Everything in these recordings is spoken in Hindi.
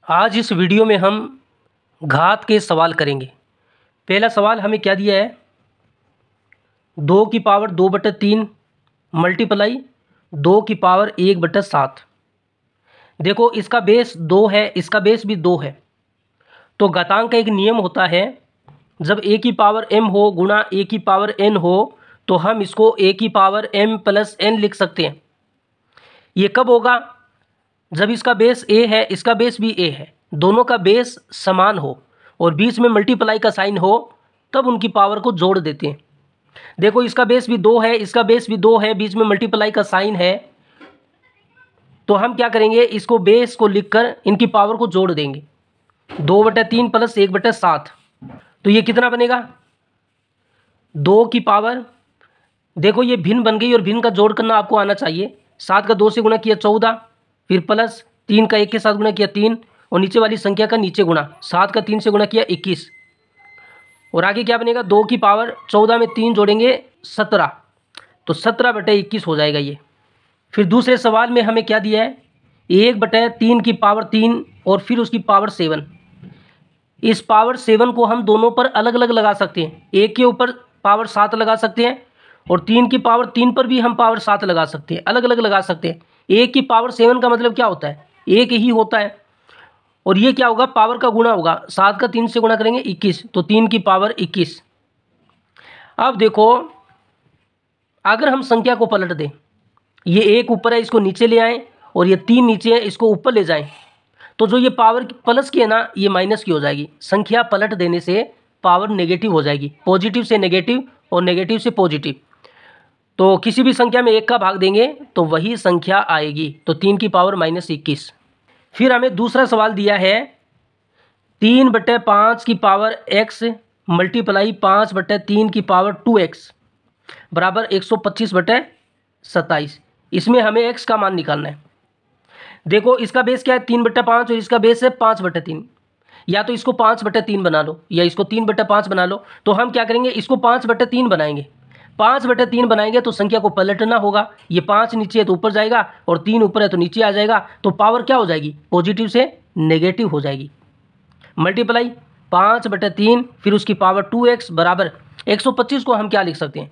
आज इस वीडियो में हम घात के सवाल करेंगे। पहला सवाल हमें क्या दिया है, 2 की पावर 2/3 मल्टीप्लाई 2 की पावर 1/7। देखो इसका बेस 2 है, इसका बेस भी 2 है। तो घातांक का एक नियम होता है, जब a की पावर m हो गुणा a की पावर n हो तो हम इसको a की पावर m प्लस n लिख सकते हैं। ये कब होगा? जब इसका बेस a है, इसका बेस भी a है, दोनों का बेस समान हो और बीच में मल्टीप्लाई का साइन हो, तब उनकी पावर को जोड़ देते हैं। देखो इसका बेस भी 2 है, इसका बेस भी 2 है, बीच में मल्टीप्लाई का साइन है, तो हम क्या करेंगे, इसको बेस को लिखकर इनकी पावर को जोड़ देंगे। 2/3 प्लस 1/7, तो ये कितना बनेगा? 2 की पावर, देखो ये भिन्न बन गई और भिन्न का जोड़ करना आपको आना चाहिए। 7 का 2 से गुणा किया 14, फिर प्लस 3 का 1 के साथ गुणा किया 3, और नीचे वाली संख्या का नीचे गुणा, 7 का 3 से गुणा किया 21, और आगे क्या बनेगा? 2 की पावर 14 में 3 जोड़ेंगे 17, तो 17/21 हो जाएगा ये। फिर दूसरे सवाल में हमें क्या दिया है, 1/3 की पावर 3 और फिर उसकी पावर 7। इस पावर 7 को हम दोनों पर अलग अलग लगा सकते हैं। 1 के ऊपर पावर 7 लगा सकते हैं और 3 की पावर 3 पर भी हम पावर 7 लगा सकते हैं, अलग अलग लगा सकते हैं। 1 की पावर 7 का मतलब क्या होता है? 1 ही होता है, और ये क्या होगा? पावर का गुणा होगा। 7 का 3 से गुणा करेंगे 21, तो 3 की पावर 21। अब देखो अगर हम संख्या को पलट दें, ये 1 ऊपर है, इसको नीचे ले आएँ, और ये 3 नीचे है, इसको ऊपर ले जाएं, तो जो ये पावर प्लस की है ना, ये माइनस की हो जाएगी। संख्या पलट देने से पावर नेगेटिव हो जाएगी, पॉजिटिव से नेगेटिव और नेगेटिव से पॉजिटिव। तो किसी भी संख्या में 1 का भाग देंगे तो वही संख्या आएगी, तो 3 की पावर -21। फिर हमें दूसरा सवाल दिया है, 3/5 की पावर x मल्टीप्लाई 5/3 की पावर 2x बराबर 125/27। इसमें हमें x का मान निकालना है। देखो इसका बेस क्या है? 3/5 और इसका बेस है 5/3। या तो इसको 5/3 बना लो या इसको 3/5 बना लो। तो हम क्या करेंगे, इसको 5/3 बनाएंगे। 5/3 बनाएंगे तो संख्या को पलटना होगा। ये 5 नीचे है तो ऊपर जाएगा, और 3 ऊपर है तो नीचे आ जाएगा, तो पावर क्या हो जाएगी? पॉजिटिव से नेगेटिव हो जाएगी। मल्टीप्लाई 5/3 फिर उसकी पावर 2x बराबर 125 को हम क्या लिख सकते हैं?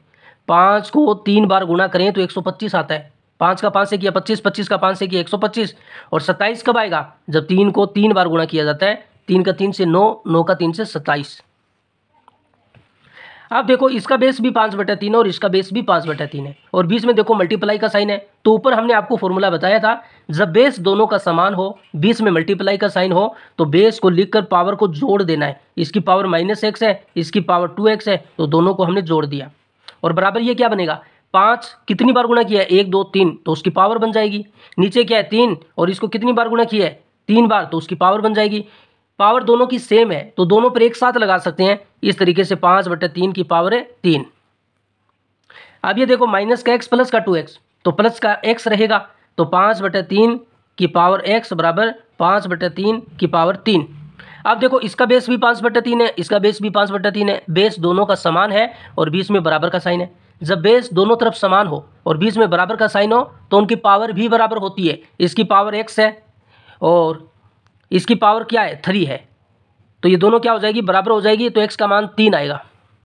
5 को 3 बार गुणा करें तो 125 आता है। 5 का 5 से किया 25, 25 का 5 से किया 125, और 27 कब आएगा? जब 3 को 3 बार गुणा किया जाता है। 3 का 3 से 9, 9 का 3 से 27। अब देखो इसका बेस भी 5/3 और इसका बेस भी 5/3 है, और बीच में देखो मल्टीप्लाई का साइन है। तो ऊपर हमने आपको फॉर्मूला बताया था, जब बेस दोनों का समान हो, बीच में मल्टीप्लाई का साइन हो, तो बेस को लिखकर पावर को जोड़ देना है। इसकी पावर -x है, इसकी पावर 2x है, तो दोनों को हमने जोड़ दिया, और बराबर ये क्या बनेगा? 5 कितनी बार गुणा किया है? 1 2 3, तो उसकी पावर बन जाएगी। नीचे क्या है? 3, और इसको कितनी बार गुणा किया है? 3 बार, तो उसकी पावर बन जाएगी। पावर दोनों की सेम है तो दोनों पर एक साथ लगा सकते हैं। इस तरीके से 5/3 की पावर है 3। अब ये देखो माइनस का x प्लस का 2x, तो प्लस का x रहेगा, तो 5/3 की पावर x बराबर 5/3 की पावर 3। अब देखो इसका बेस भी 5/3 है, इसका बेस भी 5/3 है, बेस दोनों का समान है और बीच में बराबर का साइन है। जब बेस दोनों तरफ समान हो और बीच में बराबर का साइन हो तो उनकी पावर भी बराबर होती है। इसकी पावर x है और इसकी पावर क्या है? 3 है, तो ये दोनों क्या हो जाएगी? बराबर हो जाएगी, तो x का मान 3 आएगा।